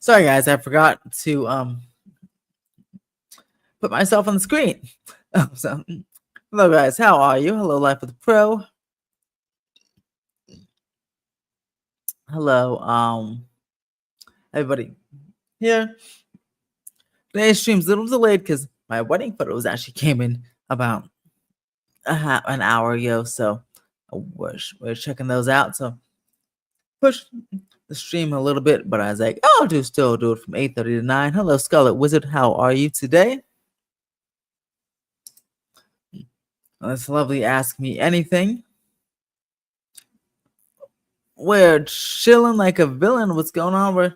Sorry, guys, I forgot to put myself on the screen. So, hello, guys. How are you? Hello, Life with Pro. Hello, everybody here. Today's stream's a little delayed because my wedding photos actually came in about an hour ago, so we're checking those out. So push the stream a little bit, but I was like, I'll still do it from 8:30 to 9. Hello, Scarlet Wizard. How are you today? That's lovely. Ask me anything. We're chilling like a villain. What's going on?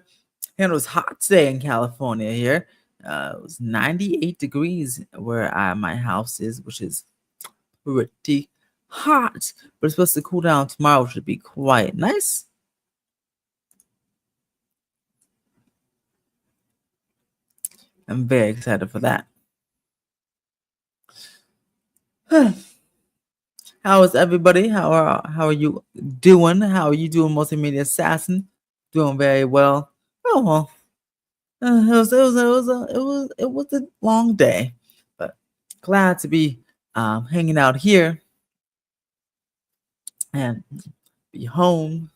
It was hot today in California here. It was 98 degrees where my house is, which is pretty hot. But it's supposed to cool down tomorrow, which should be quite nice. I'm very excited for that. How is everybody? How are you doing? How are you doing, multimedia assassin? Doing very well. Oh well. It was a long day, but glad to be hanging out here and be home.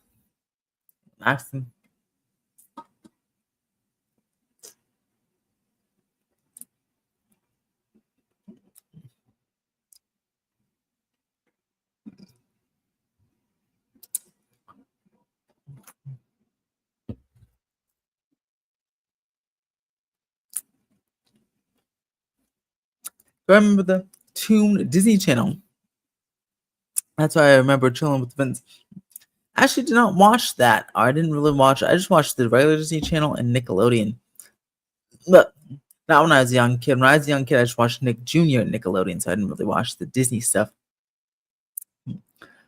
Actually, remember the Toon Disney Channel. That's why I remember chilling with Vince. I actually did not watch that. I didn't really watch. I just watched the regular Disney Channel and Nickelodeon. But not when I was a young kid. When I was a young kid, I just watched Nick Jr. and Nickelodeon, so I didn't really watch the Disney stuff.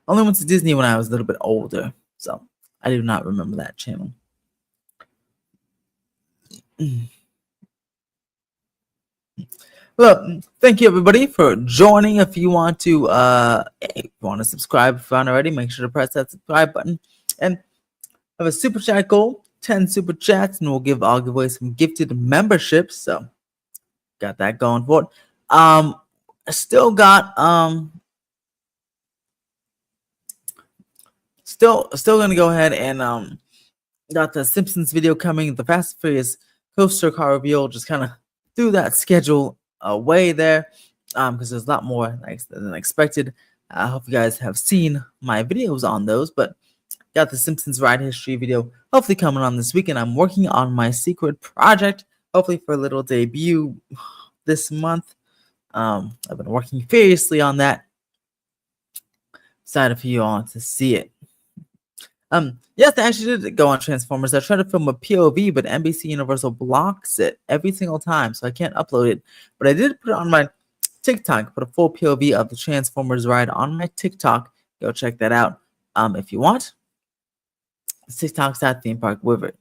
Only went to Disney when I was a little bit older, so I do not remember that channel. Well, thank you everybody for joining. If you want to subscribe if you aren't already, make sure to press that subscribe button. And I have a super chat goal, 10 super chats, and I'll give away some gifted memberships. So got that going for it. I still got still gonna go ahead and got the Simpsons video coming, the Fast and Furious coaster car reveal. Just kind of threw that schedule away there because there's a lot more than expected. I hope you guys have seen my videos on those, but got the Simpsons ride history video hopefully coming on this weekend. I'm working on my secret project, hopefully for a little debut this month. I've been working furiously on that. Excited for you all to see it. Yes, I actually did go on Transformers. I tried to film a POV, but NBC Universal blocks it every single time, so I can't upload it. But I did put it on my TikTok, put a full POV of the Transformers ride on my TikTok. Go check that out if you want. TikTok's at Theme Park Wizard.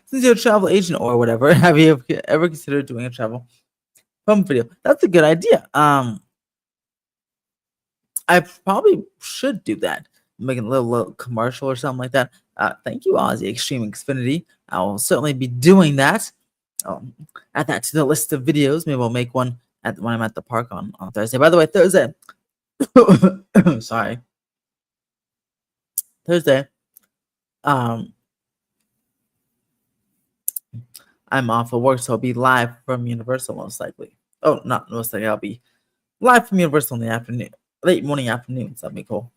Since you're a travel agent or whatever, have you ever considered doing a travel film video? That's a good idea. I probably should do that. Make a little commercial or something like that. Thank you, Ozzy Extreme Xfinity. I will certainly be doing that. Add that to the list of videos. Maybe we'll make one when I'm at the park on Thursday. By the way, Thursday. Sorry. Thursday. I'm off of work, so I'll be live from Universal most likely. Oh, not most likely. I'll be live from Universal in the afternoon, late morning afternoon. So that'd be cool.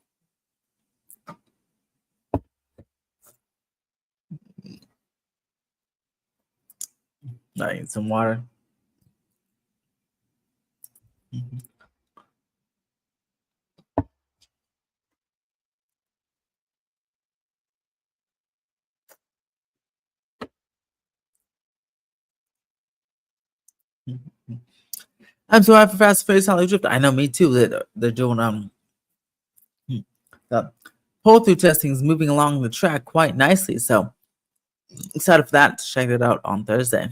I need some water. I'm so happy for Fast and Furious Hollywood Drift. I know, me too. They're doing the pull through testing is moving along the track quite nicely. So excited for that. Check it out on Thursday.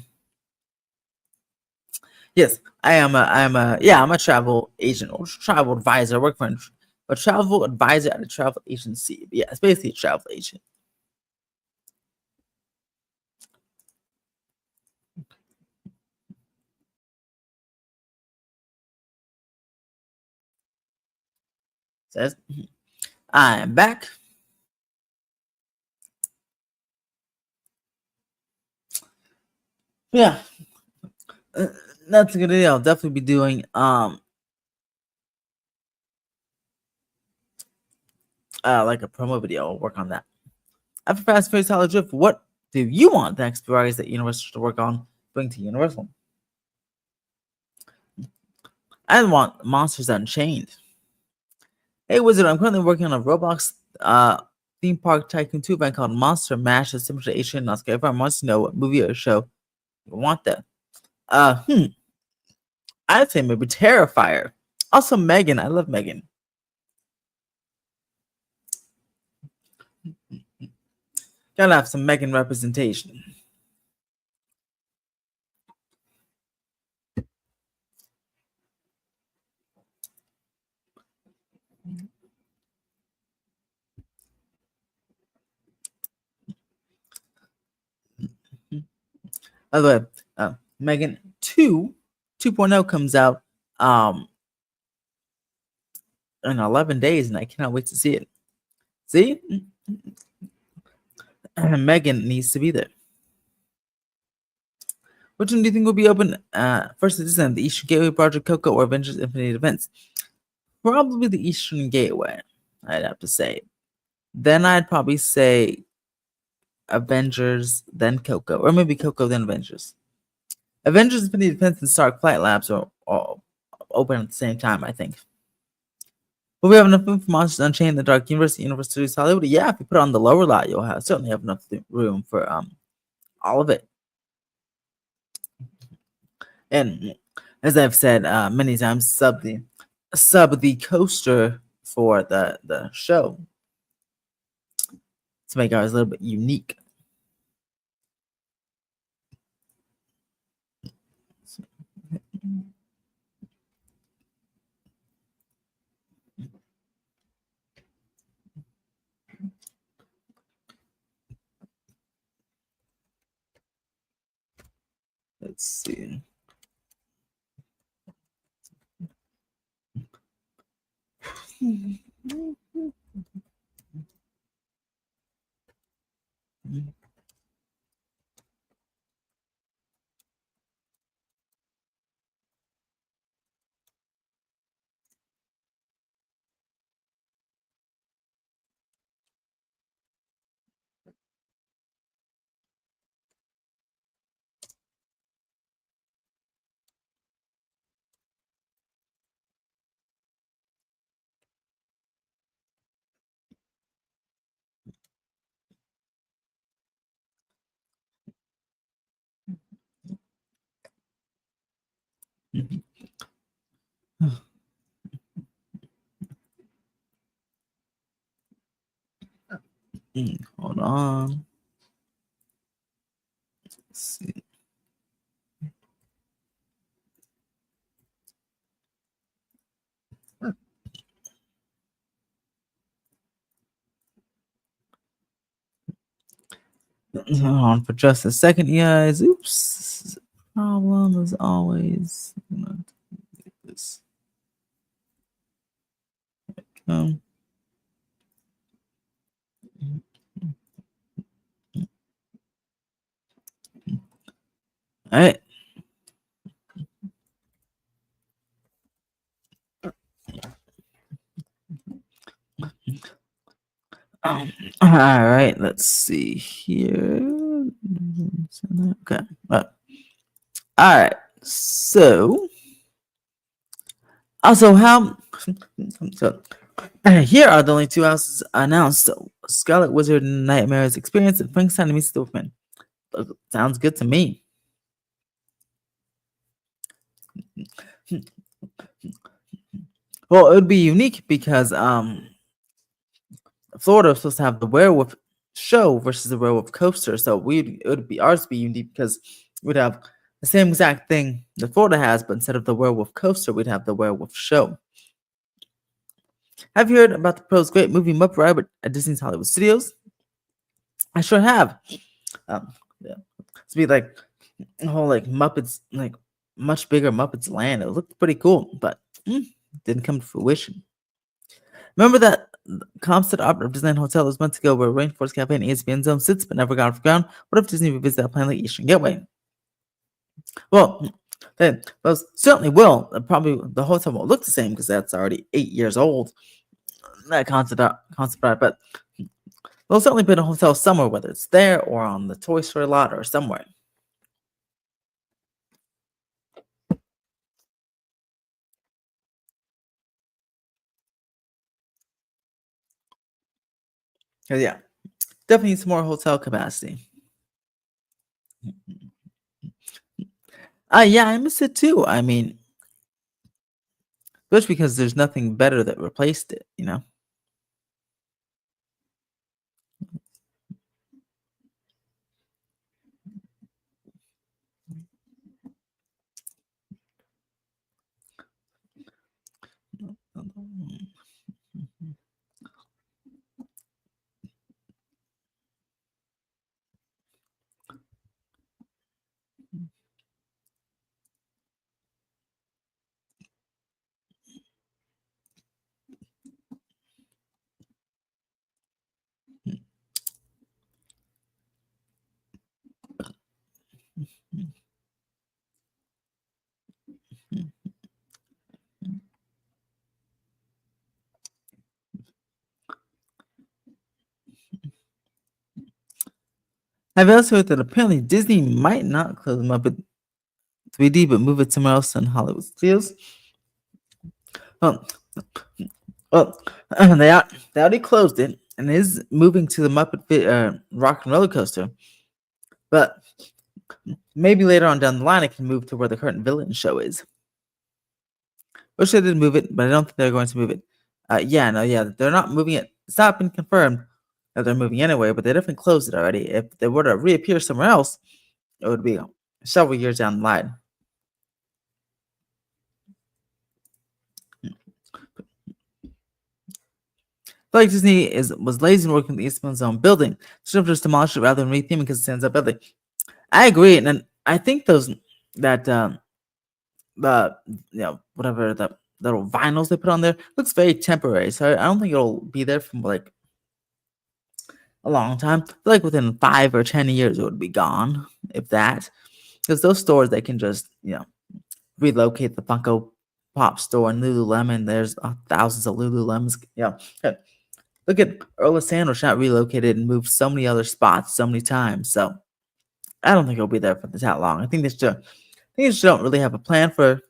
Yes, I'm a travel agent or travel advisor. I work for a travel advisor at a travel agency. Yeah, it's basically a travel agent. Says, I am back. Yeah, uh, that's a good idea. I'll definitely be doing like a promo video. I'll work on that. After Fast Furious Hollow Drift, what do you want the next Ferraris that Universal to work on bring to Universal? I want Monsters Unchained. Hey Wizard, I'm currently working on a Roblox theme park tycoon 2 event called Monster Mash that's similar to Asian and Oscar. Everyone wants to know what movie or show you want that. I'd say maybe Terrifier. Also Megan. I love Megan. Gotta have some Megan representation. By the way, Megan 2.0 comes out in 11 days, and I cannot wait to see it. See? Megan needs to be there. Which one do you think will be open first edition, the Eastern Gateway, Project Coco, or Avengers Infinite Events? Probably the Eastern Gateway, I'd have to say. Then I'd probably say Avengers, then Coco, or maybe Coco, then Avengers. Avengers Infinite Events and Stark Flight Labs are all open at the same time, I think. Will we have enough room for Monsters Unchained, The Dark Universe, Universal Studios Hollywood? Yeah, if you put it on the lower lot, you'll certainly have enough room for all of it. And as I've said many times, sub the coaster for the show to make ours a little bit unique. Let's see. Hold on. Let's see. Hold on for just a second, guys. Oops. Problem is always this. Um, all right. All right, let's see here. Okay. All right. So, also, so here are the only two houses announced: so, Scarlet Wizard and Nightmares Experience and Frankenstein meets the Wolfman. Sounds good to me. Well, it would be unique because Florida is supposed to have the werewolf show versus the werewolf coaster, so it would be ours to be unique because we'd have the same exact thing that Florida has, but instead of the werewolf coaster, we'd have the werewolf show. Have you heard about the proposed great movie Muppet Ride at Disney's Hollywood Studios? I sure have. Yeah, to be like a whole like Muppets, like much bigger Muppets land. It looked pretty cool, but didn't come to fruition. Remember that concept art of Disneyland Hotel was meant to go where Rainforest Cafe and ESPN Zone sits but never got off the ground? What if Disney revisits that plan like Eastern Gateway? Well, then those certainly will. Probably the hotel won't look the same because that's already 8 years old. That concept art, but there'll certainly be a hotel somewhere, whether it's there or on the Toy Story lot or somewhere. 'Cause, yeah, definitely needs more hotel capacity. Yeah, I miss it too. I mean, especially because there's nothing better that replaced it, you know? I've also heard that apparently Disney might not close them up at 3D, but move it somewhere else in Hollywood Studios. Um, well, they already closed it and is moving to the Rock and Roller Coaster. But maybe later on down the line, it can move to where the current villain show is. Wish they didn't move it, but I don't think they're going to move it. Yeah, they're not moving it. It's not been confirmed that they're moving anyway, but they definitely closed it already. If they were to reappear somewhere else, it would be several years down the line. Like Disney was lazy in working with the Eastman's own building. Should have just demolished it rather than retheming because it stands up building. I agree, and then I think those that the whatever the little vinyls they put on there looks very temporary. So I don't think it'll be there for like a long time. I feel like within 5 or 10 years it would be gone, if that. Because those stores they can just relocate the Funko Pop store in Lululemon. There's thousands of Lululemons. Look at Earl Sandwich not relocated and moved so many other spots so many times. So I don't think it'll be there for that long. I think they just don't really have a plan for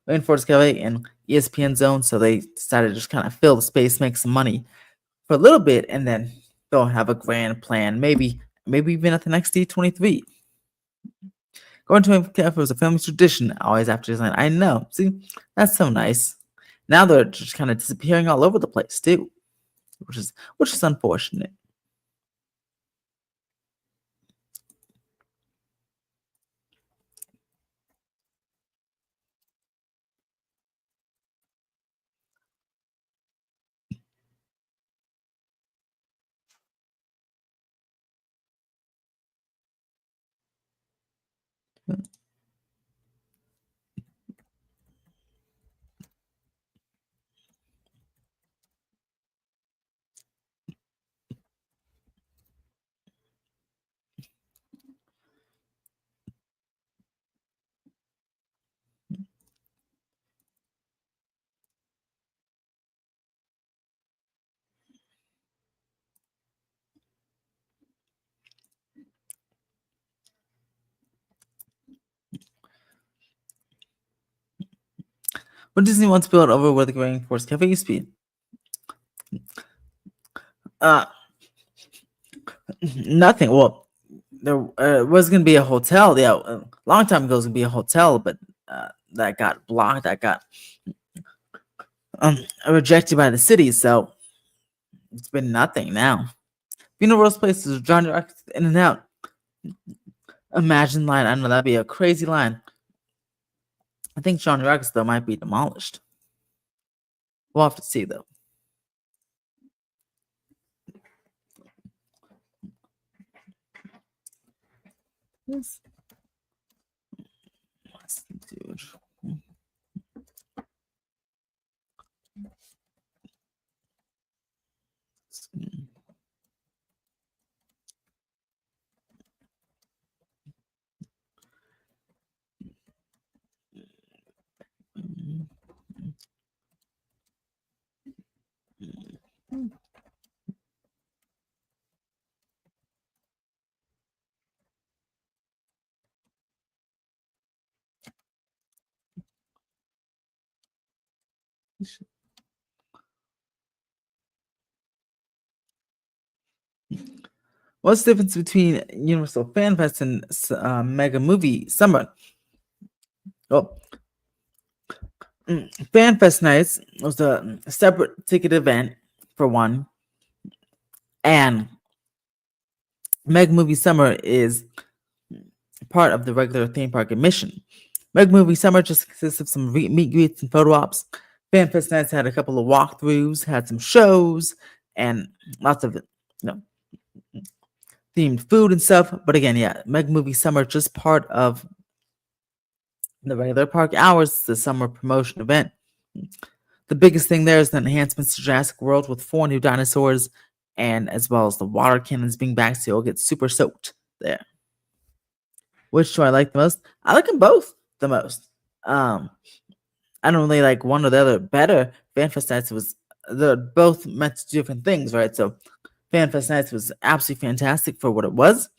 Rainforest Cafe and ESPN Zone, so they decided to just kind of fill the space, make some money for a little bit, and then they'll have a grand plan. Maybe even at the next D23. Going to a cafe was a family tradition, always after design. I know. See, that's so nice. Now they're just kind of disappearing all over the place too, which is unfortunate. What Disney wants to build over where the Rainforest Cafe used to be. Uh, Nothing. Well, there was going to be a hotel. Yeah, a long time ago, it was going to be a hotel, but that got blocked. That got rejected by the city. So it's been nothing now. Universal Places, John Rock in and out. Imagine line. I know that'd be a crazy line. I think Johnny Rockets though might be demolished. We'll have to see though. Yes. Dude. What's the difference between Universal Fan Fest and Mega Movie Summer? Well, Fan Fest nights was a separate ticket event for one, and Mega Movie Summer is part of the regular theme park admission. Mega Movie Summer just consists of some meet greets and photo ops. Fan Fest nights had a couple of walkthroughs, had some shows, and lots of themed food and stuff. But again, yeah, Mega Movie Summer just part of the regular park hours, the summer promotion event. The biggest thing there is the enhancements to Jurassic World with 4 new dinosaurs, and as well as the water cannons being back, so you'll get super soaked there. Which do I like the most? I like them both the most. I don't really like one or the other better. FanFest Nights was they're both meant to do different things, right? So FanFest Nights was absolutely fantastic for what it was.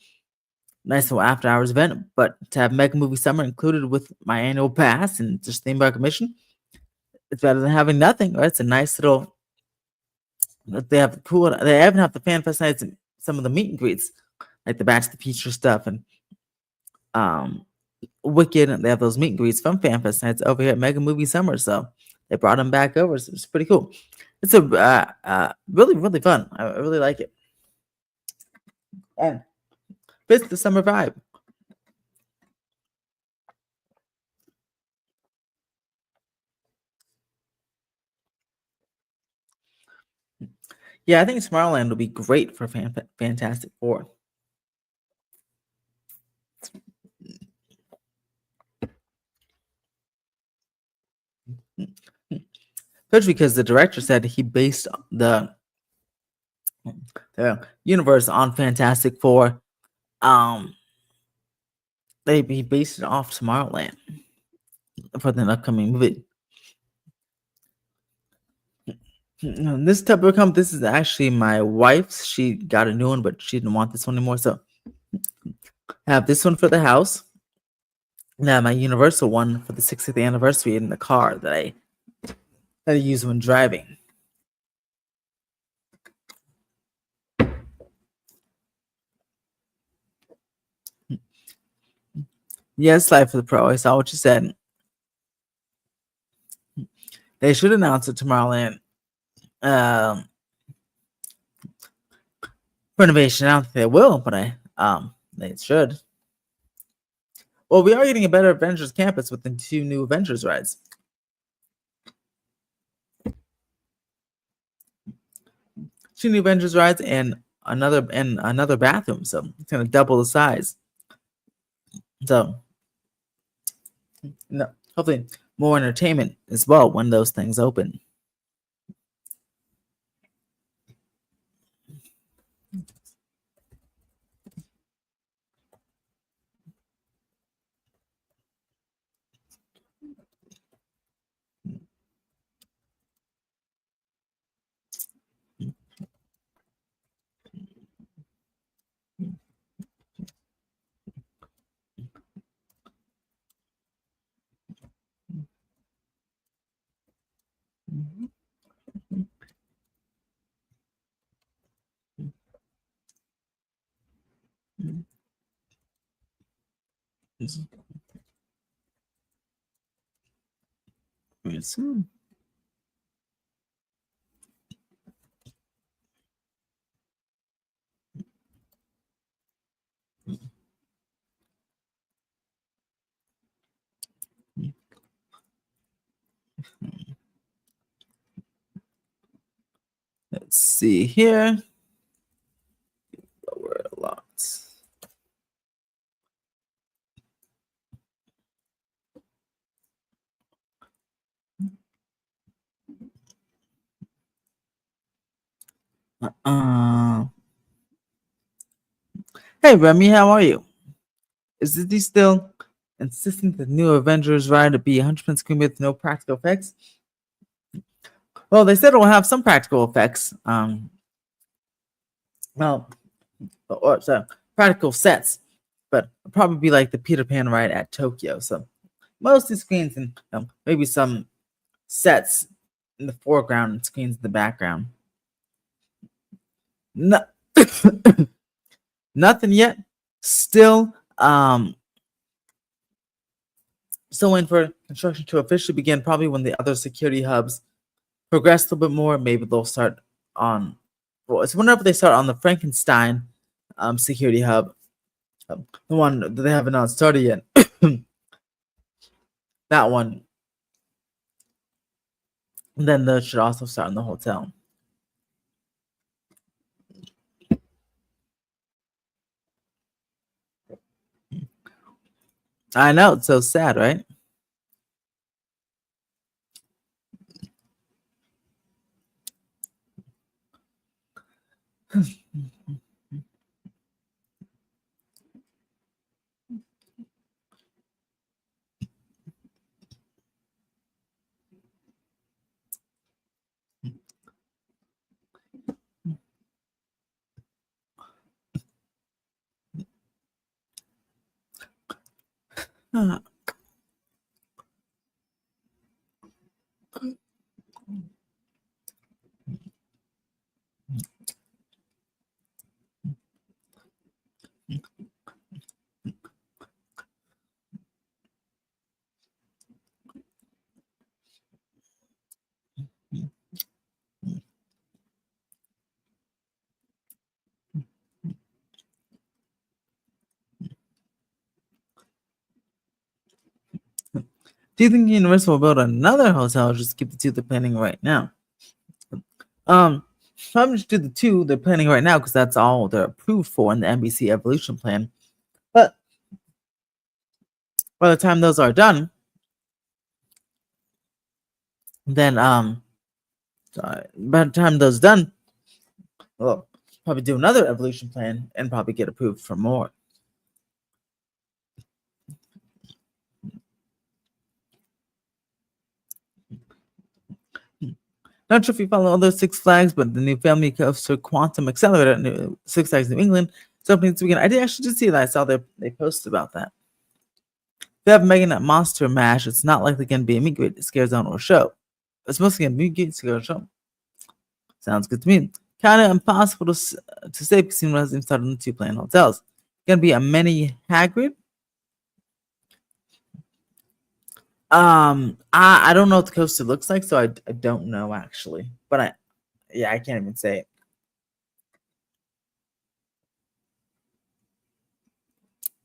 Nice little after hours event, but to have Mega Movie Summer included with my annual pass and just theme park admission, it's better than having nothing, right? It's a nice little. They have cool. They even have the FanFest Nights and some of the meet and greets, like the Back to the Future stuff and um Wicked. They have those meet and greets from FanFest Nights over here at Mega Movie Summer, so they brought them back over. So it's pretty cool. It's a really really fun. I really like it, and fits the summer vibe. Yeah, I think Tomorrowland will be great for Fantastic Four. Especially because the director said he based the universe on Fantastic Four. Um, he based it off Tomorrowland for the upcoming movie. This type of comp, this is actually my wife's. She got a new one, but she didn't want this one anymore. So I have this one for the house. Now my universal one for the 60th anniversary in the car that I use when driving. Yes, Life of the Pro. I saw what you said. They should announce it Tomorrowland. Renovation. I don't think they will, but they should. Well, we are getting a better Avengers campus with the 2 new Avengers rides. 2 new Avengers rides and another bathroom, so it's gonna double the size. So no, hopefully more entertainment as well when those things open. Let's see here. Lower lots. Uh, hey Remy, how are you? Is Disney still insisting that the new Avengers ride to be 100% screen with no practical effects? Well, they said it will have some practical effects. Well, or so practical sets, but it'll probably be like the Peter Pan ride at Tokyo. So mostly screens and maybe some sets in the foreground and screens in the background. No, nothing yet. Still, still waiting for construction to officially begin. Probably when the other security hubs progress a little bit more. Maybe they'll start on. Well, it's whenever they start on the Frankenstein security hub, the one that they haven't started yet. That one. And then they should also start in the hotel. I know it's so sad, right? Do you think Universal will build another hotel or just keep the two they're planning right now? Probably just do the two they're planning right now because that's all they're approved for in the NBC Evolution Plan. But by the time those are done, then by the time those done, well, probably do another Evolution Plan and probably get approved for more. Not sure if you follow other Six Flags, but the new Family Coaster Quantum Accelerator at Six Flags New England is opening this weekend. I did actually just see that. I saw they posted about that. They have Megan at Monster Mash. It's not likely going to be a meet great scare zone or show. It's mostly going to be a meet great scare show. Sounds good to me. Kind of impossible to say because Casino hasn't even started on the two planned hotels. Going to be a mini Hagrid. I don't know what the coaster looks like, so I don't know actually. But I can't even say it.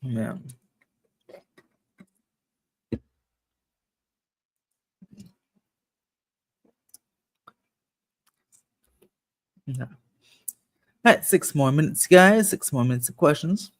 Yeah. Yeah. All right, 6 more minutes, guys. 6 more minutes of questions.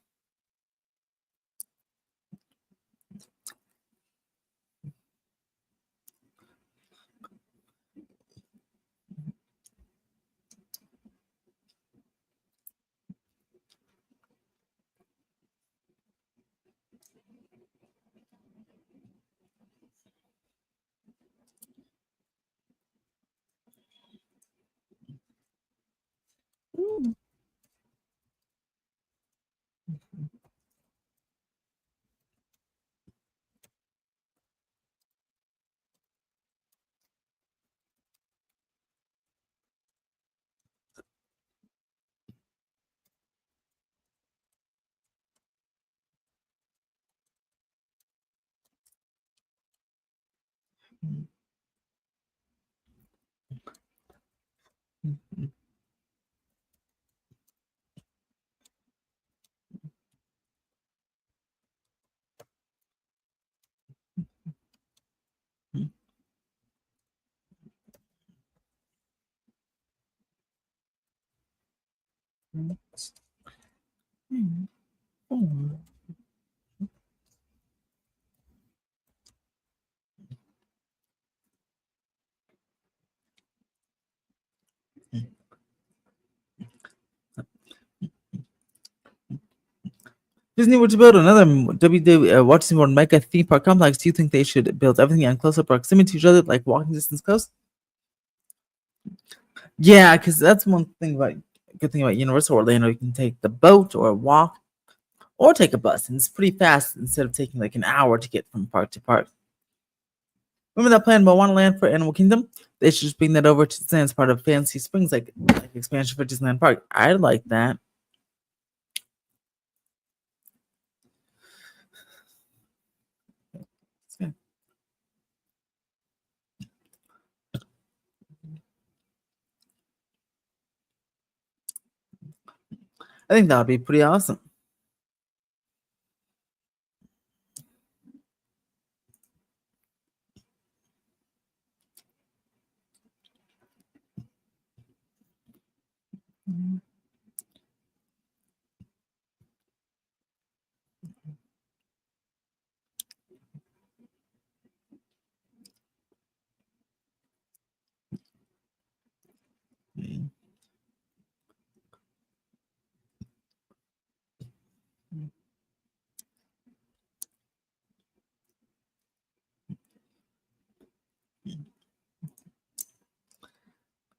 Disney were to build another Walt Disney World mega theme park complex, do you think they should build everything in closer proximity to each other, like walking distance close? Yeah, because that's one thing about good thing about Universal Orlando. You can take the boat or walk or take a bus, and it's pretty fast instead of taking like an hour to get from park to park. Remember that plan Moana Land for Animal Kingdom? They should just bring that over to Disneyland as part of Fantasy Springs, like expansion for Disneyland Park. I like that. I think that would be pretty awesome.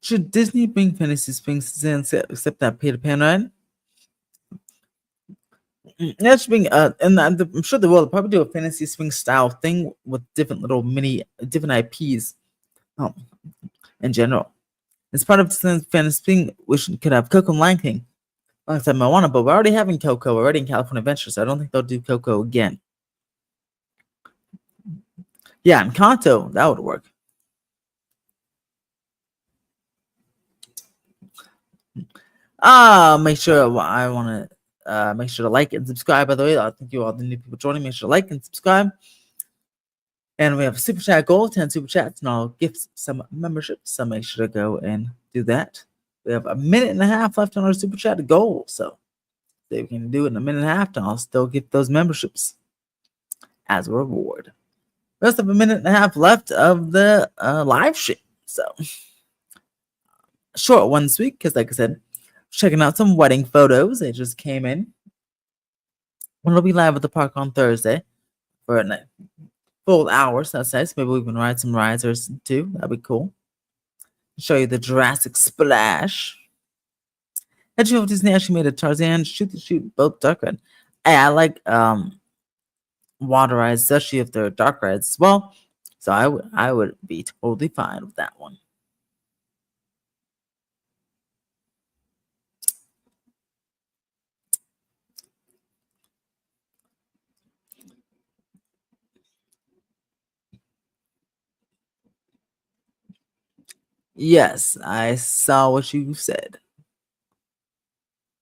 Should Disney bring Fantasy Springs in except that Peter Pan ride? That should bring and I'm sure they will probably do a Fantasy Springs style thing with different little different IPs, um, in general. As part of Disney's Fantasy Springs, could have Coco and Lion King alongside Moana, but we're already having Coco already in California Adventure, so I don't think they'll do Coco again. Yeah, and Kanto, that would work. Make sure I want to make sure to like and subscribe. By the way, thank you all the new people joining. Make sure to like and subscribe. And we have a super chat goal, 10 super chats, and I'll gift some memberships. So make sure to go and do that. We have a minute and a half left on our super chat goal. So if we can do it in a minute and a half, then I'll still get those memberships as a reward. We also have a minute and a half left of the live stream. So short one this week, because like I said, checking out some wedding photos. They just came in. We'll be live at the park on Thursday for a full hour. So that's nice. Maybe we can ride some rides or two. That'd be cool. Show you the Jurassic Splash. Had you know Disney actually made a Tarzan shoot both dark red? Hey, I like water rides, especially if they're dark rides as well. So I would be totally fine with that one. Yes, I saw what you said.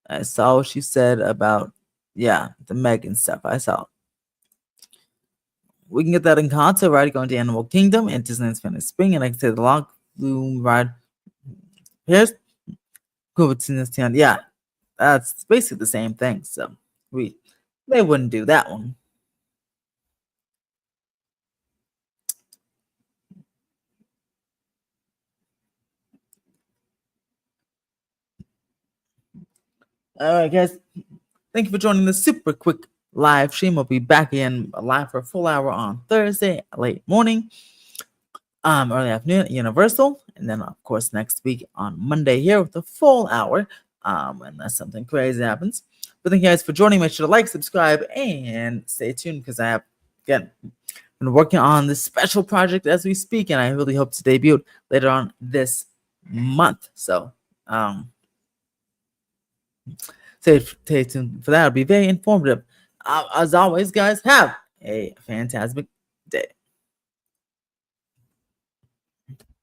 I saw what you said about the Megan stuff. I saw. We can get that in concert, right? Going to Animal Kingdom and Disneyland's Fantasy Spring, and like I said, the Long Bloom ride. Here's cool with Disneyland. Yeah, that's basically the same thing. So they wouldn't do that one. All right, guys. Thank you for joining the super quick live stream. We'll be back in live for a full hour on Thursday, late morning, early afternoon at Universal, and then of course next week on Monday here with a full hour, unless something crazy happens. But thank you guys for joining. Make sure to like, subscribe, and stay tuned because I have again been working on this special project as we speak, and I really hope to debut later on this month. So stay tuned for that. It'll be very informative. As always, guys, have a fantastic